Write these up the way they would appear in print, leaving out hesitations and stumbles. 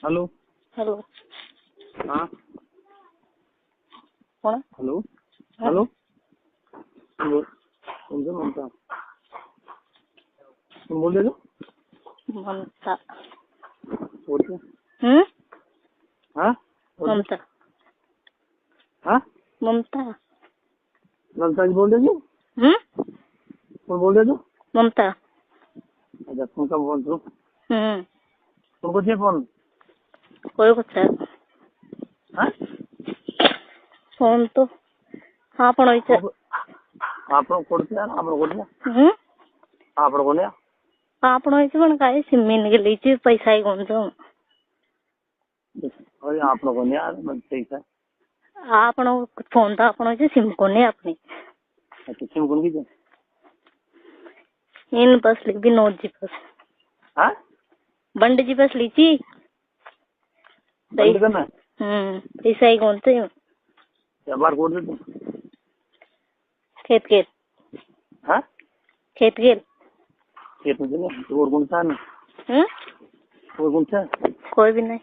Hello hello. हाँ कौन? Hello hello बोल तुमसे ममता तुम बोल रहे हो ममता। बोल के हाँ ममता। हाँ ममता। ममता जी बोल रहे हो कौन बोल रहे हो ममता। अच्छा तुम कब बोल रहे हो तुमको चाहिए फोन कोई कुछ है हाँ फोन तो हाँ पण होई छे आपनो ಕೊಡ್ತೀಯಾ आपनो ಕೊಡ್ತೀಯಾ आपनो ಕೊಡ್ತೀಯಾ आपण होई छे पण काय सिम्मीन गेली छे पैसा ही कोण तो अरे आपनो को नहीं यार मन ठीक है आपण फोन तो आपण होई छे सिम को नहीं अपनी अच्छा सिम कौन की इन बस लिख दी नोट जी बस हाँ बंड जी बस लीची बंद करना पैसा ही कौन तो क्या बार कोड दे तुम खेत खेत हाँ खेत खेत खेत में चले और कौन सा है और कौन सा कोई भी नहीं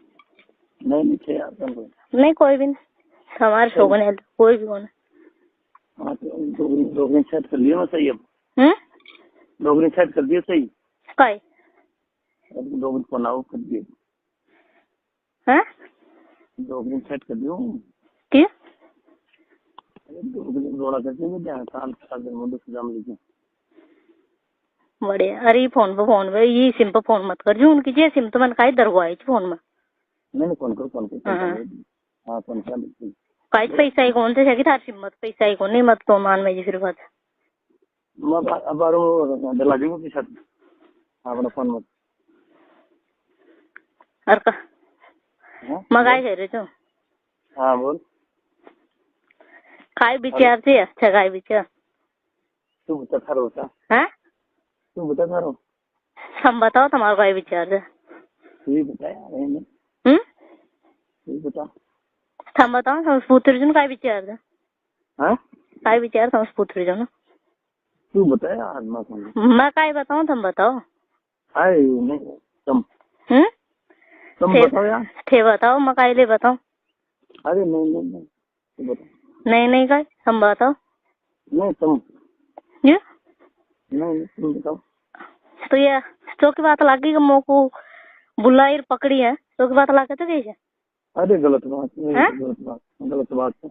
नहीं थे यार तुमको नहीं कोई भी नहीं हमारे शोगन है कोई भी कौन हाँ तो डॉक्यूमेंट सेट कर लिया ना सही अब डॉक्यूमेंट सेट कर दिया सही काय डॉक्यूमेंट बनाओ कर दिए हाँ डॉक्यूमेंट सेट कर दियो क्या जोड़ा करके भी ध्यान साल दिन मुद्दे सुझाव लीजिए बढ़िया अरे फोन पे ये सिम पे फोन मत कर जो उनकी जे सिम तो मैंने काई दरवाई फोन में नहीं फोन करो हाँ फोन कर काई पैसा ही कौन से थार सिम मत पैसा ही कौन नहीं मत तो मान में जी फिर बात मैं अब बारो डला दूंगा के साथ अपना फोन मत और का मगाई कह रहे तो हाँ बोल काय विचार से अच्छा काय विचार तू बता थारो होता हैं तू बता थारो हम बताओ तुम्हारा काय विचार है तू ही बता यार तू बता हम बताओ हम पुत्र जन काय विचार है हाँ काय विचार हम पुत्र जन तू बता यार मैं काय बताऊं तुम बताओ हाय नहीं तुम बताओ यार थे बताओ मैं काय ले बताऊं अरे नहीं तू बता नहीं काय हम बताओ नहीं तुम ये नहीं तुम बताओ तो ये तो की बात लगी कि मोको बुलाई पकड़ी है तो की बात लगे तो कैसे अरे गलत बात गलत बात है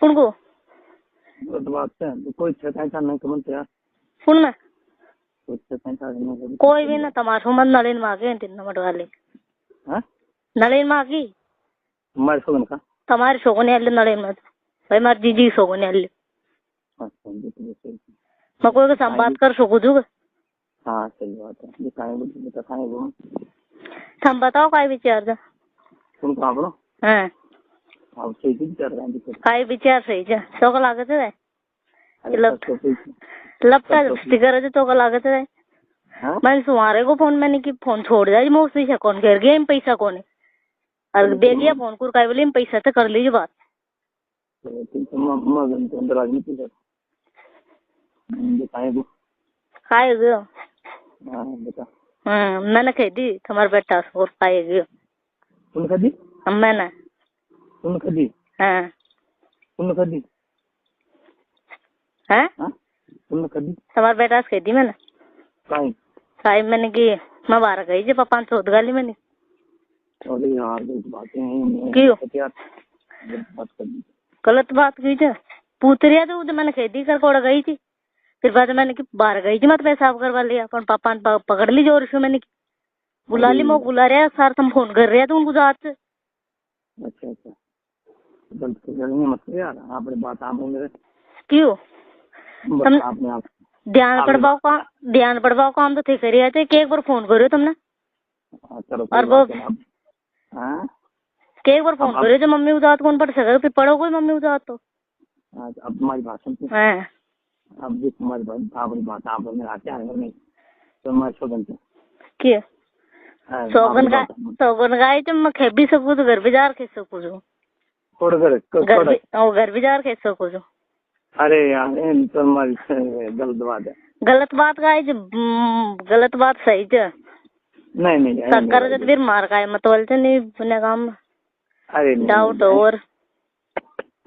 सुन को गलत बात है कोई छेता नहीं कमन यार सुन ना कोई छेता नहीं कोई भी ना तुम्हारे सुमन नलिन मागे तीन नंबर वाले हाँ नलिन मागी हमारे सोगन का तुम्हारे शोगने वाले नलिन मत भाई मार जीजी शोगने वाले मैं कोई के संवाद कर सकूं जूग हाँ सही बात है ये काहे बताएं वो हम बताओ काय विचार जा तुम कहां पर हां आप सही विचार रहे हैं काय विचार सही जा तो को लागत है लपटा स्टिकर है तो को लागत है हां मैं तुम्हारे को फोन मैंने की फोन छोड़ दिया मोसी से कौन कर गया पैसा कौन है और दे दिया फोन को काय बोले पैसा तो कर लीजिए बात मगन तो अंदर आदमी की दिखाएं वो काय गयो हां बता मैंने कह दी तुम्हारे बेटा और काय गयो तुम कह दी मैंने तुम कह दी हां तुम कह दी हैं तुम कह दी तुम्हारे बेटा से कह दी मैंने काय मैंने की मैं बाहर गई जे पापा चौथ गाली मैंने अरे यार गलत बातें क्यों बात कर दी गलत बात की थी पूतरिया तो मैंने खेती कर कोड़ गई थी फिर बाद मैंने कि बाहर गई थी मत पेशाब करवा लिया अपन पापा ने पकड़ ली जोर से मैंने बुला ली मैं बुला रहा सर तुम फोन कर रहे थे उनको जात से अच्छा गलत करनी मत यार आपने बात आप मेरे क्यों तुम आपने आप ध्यान पड़वाओ काम तो थे करिए थे एक बार फोन करो तुमने चलो और वो हां एक बार फोन करो जो मम्मी उदात कौन पढ़ सके फिर पढ़ो कोई मम्मी उदात तो अब तुम्हारी बात सुनते हैं अब जी तुम्हारी बात आपने बात आपने आते हैं नहीं तो मैं सोगन के सोगन गाय तो मैं खेबी सकूं तो घर बाजार खेस सकूं जो थोड़ा घर बाजार खेस सकूं जो अरे यार तुम्हारी गलत बात है गलत बात गाय जो गलत बात सही है नहीं नहीं शक्कर जब फिर मार का है मतवल से नहीं पुण्य काम अरे डाउट और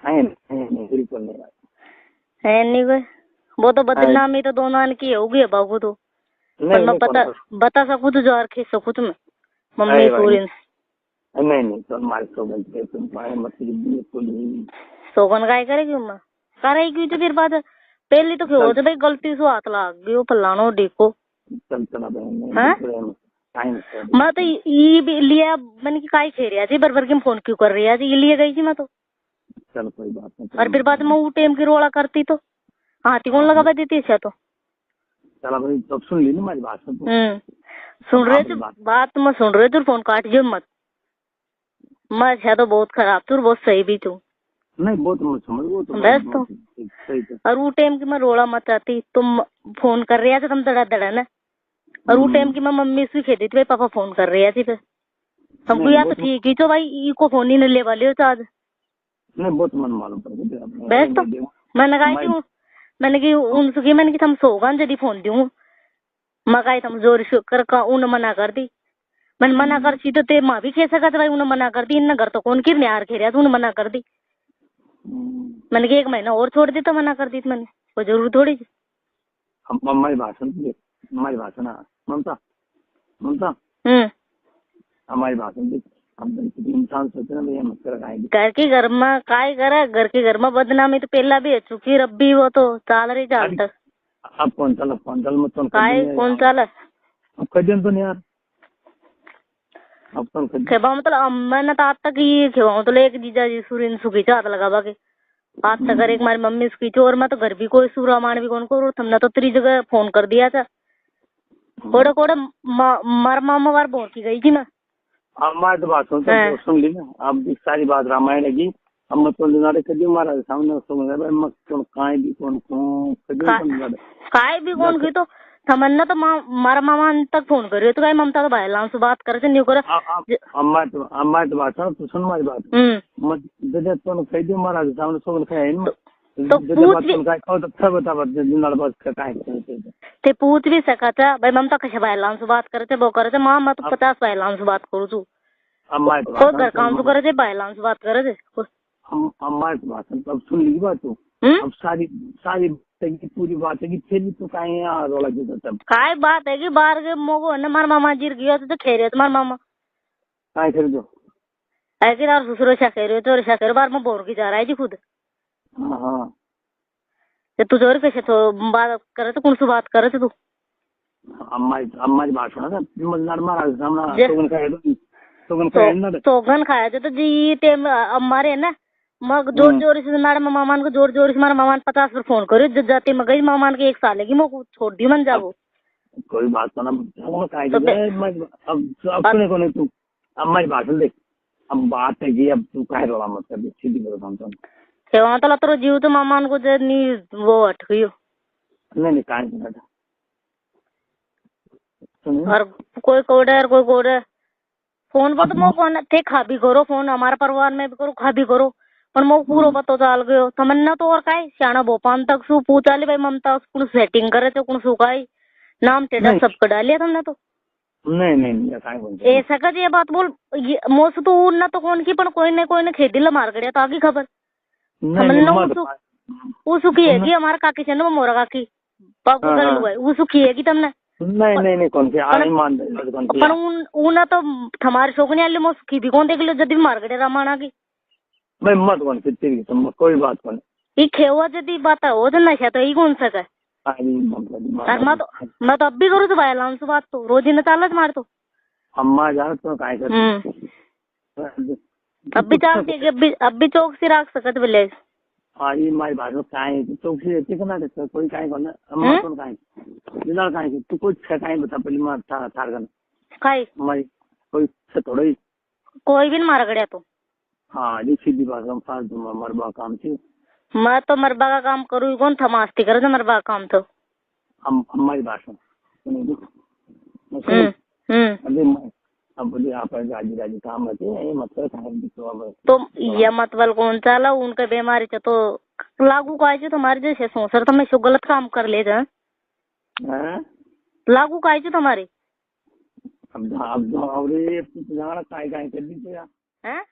बिल्कुल नहीं है नहीं कोई वो तो बदनामी तो दोनों की होगी है बाबू तो पर मैं बता सकूँ तो जो खेल सकूँ तुम्हें मम्मी पूरी नहीं तो हमारे सोगन पे तुम पाए मत बिल्कुल नहीं सोगन काय करेगी मैं करेगी तो फिर बात पहले तो क्यों भाई गलती से हाथ लग गई फलानो देखो चल चला मैं तो ये भी लिया मैंने की काय खेल रहा थी बरबर की फोन क्यों कर रही थी ये लिए गई थी मैं तो चल कोई बात नहीं और फिर बाद में वो टेम की रोड़ा करती तो हाथी कौन लगा देती इसे तो चला भाई तब सुन ली ना मेरी बात सुन रहे थे बात मैं सुन रहे थे फोन काट जो मत मैं तो बहुत खराब तू बहुत सही भी तू नहीं बहुत समझ वो तो बस तो और वो टाइम की मैं रोड़ा मत आती तुम फोन कर रहे थे तुम दड़ा दड़ा ना और वो टाइम की मैं मम्मी से खेती थी भाई पापा फोन कर रहे थे फिर हमको याद तो ठीक ही तो भाई इको फोन ही नहीं ले वाले हो आज नहीं बहुत मन मालूम पड़ गया बस तो मैंने कहा मैंने कि उनसे मैंने कि तुम सोगा यदि फोन दूँ मैं कहा तुम जोर कर का उन्हें मना कर दी मैंने मना कर सी तो ते माँ भी खे सका भाई उन्हें मना कर दी इन घर तो कौन की निहार खेरिया तो उन्हें मना कर दी मैंने कि 1 महीना और छोड़ दी तो मना कर दी मैंने कोई जरूर थोड़ी हमारी भाषण ममता हमारी भाषण इंसान सोचे ना भैया मत कर घर के घर में काय करे घर के घर में बदनामी तो पहला भी है चुकी रब्बी वो तो चाल रही चाल तक अब कौन चल मत कौन चाल अब कदियन तो नहीं यार अब तो खेबा मतलब मैंने तो आज तक ये खेबा मतलब एक जीजा जी सुरीन सुखी हाथ लगावा के आज तक एक हमारी मम्मी सुखी थी और मैं तो घर भी कोई सूरा मान भी कौन को हमने तो 3 जगह फोन कर दिया था कोड़े कोड़े मार मामा बार बोल की गई थी मैं हमारी तो बात सुन ली ना अब सारी बात रामायण की अब मत कदी मारा सामने काय भी कौन काय भी कौन की तो तमन्ना तो मारा मामा तक फोन करियो तो ममता तो भाई लान से बात करे नहीं करे हमारी तो बात तू सुन हमारी बात मत जब तो कह दियो मारा सामने सोगन खाए तो पूछ भी सका था भाई ममता कैसे भाई लान से बात करे वो करे माँ मैं तो 50 भाई लान से बात करू तू तो घर काम तो करे भाई लान से बात करे हमारी बात अब सुन ली बात तू अब सारी पूरी बात है कि फिर भी तो काहे यहाँ रोला जो तब काय बात है कि बाहर के मोगो ने मार मामा जीर गया तो खेरे तुम्हार मामा काय कर दो ऐसे यार ससुर शा कह रहे तो शा कर बार में बोर की जा रहा है जी खुद हां तू जोर कैसे तो बात करे तो कौन सी बात करे तू हमारी बात सुना ना मजनार मारा सामने सोगन खाया तो जी टेम हमारे ना मग जोर से मारे मामान को जोर से मारे मामान 50 पर फोन करो जब जाते मैं गई मामान के 1 साल है कि मैं छोड़ दी मन जाओ कोई बात तो ना अब सुने को नहीं तू अब हमारी भाषण देख अब बात है कि अब तू काहे रोला मत कर सीधी करो समझो सेवा तो लतरो जीव तो मामान को जनी वो हट गयो नहीं काहे नहीं और कोई कोडे फोन पर तो मो कौन थे खा भी करो फोन हमारे परिवार में भी करो खा भी करो पर मो पूरा पतो चाल गयो तमन्ना तो और काय श्याणा भोपान तक सु पूछा ले भाई ममता कुछ सेटिंग करे तो कुछ सुकाई नाम टेडा सब कर डालिया तुमने तो नहीं काय बोलते ऐसा का ये बात बोल मोस तो ना तो कौन की पण कोई ने खेती ला मार गया तो आगे खबर तमन्ना वो सुखी है कि हमारा काकी चंद मोरा काकी बाबू कर हुआ वो सुखी है कि तुमने नहीं कौन से आई मान कौन पर उन तो हमारे शोकनी आले मो सुखी भी कौन देख लो जदी मार गए रामाना की मैं मत कौन फिर तुम कोई बात कौन ई खेवा जदी बात हो तो नशा तो ई कौन सका और मैं तो अब भी करूँ तो भाई लान से बात तो रोज ही न चालत मार तो अम्मा जा तो काय कर अब भी चालती अब भी चौक से राख सकत बोले ये हमारी बात में काय चौक से रहती करना देता कोई काय करना अम्मा कौन काय जिधर काय तू कुछ काय बता पहले मार था थारगन काय हमारी कोई से थोड़ा ही कोई भी मार गया तो हाँ जी सीधी बात हम फाल तुम मरबा काम से मैं तो मरबा का काम करूँ कौन था मस्ती करे तो मरबा काम तो हम हमारी भाषा अब बोलिए आप राजी काम रहते हैं मतलब तो ये मतबल कौन चाला उनके बीमारी से तो लागू का है तुम्हारे जैसे सोच रहा था मैं गलत काम कर ले जा लागू का है तुम्हारी अब और ये जाना काय काय कर दी तो यार हैं